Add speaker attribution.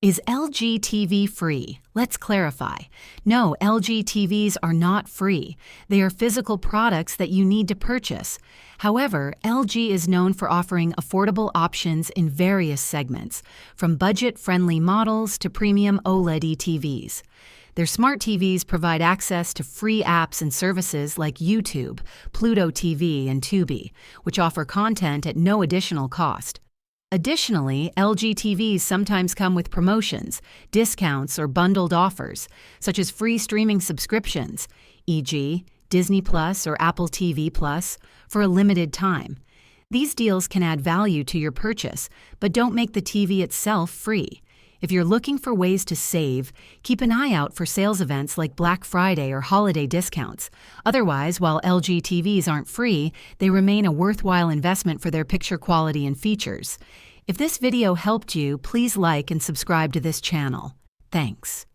Speaker 1: Is LG TV free? Let's clarify. No, LG TVs are not free. They are physical products that you need to purchase. However, LG is known for offering affordable options in various segments, from budget-friendly models to premium OLED TVs. Their smart TVs provide access to free apps and services like YouTube, Pluto TV, and Tubi, which offer content at no additional cost. Additionally, LG TVs sometimes come with promotions, discounts, or bundled offers, such as free streaming subscriptions, e.g., Disney Plus or Apple TV Plus, for a limited time. These deals can add value to your purchase, but don't make the TV itself free. If you're looking for ways to save, keep an eye out for sales events like Black Friday or holiday discounts. Otherwise, while LG TVs aren't free, they remain a worthwhile investment for their picture quality and features. If this video helped you, please like and subscribe to this channel. Thanks.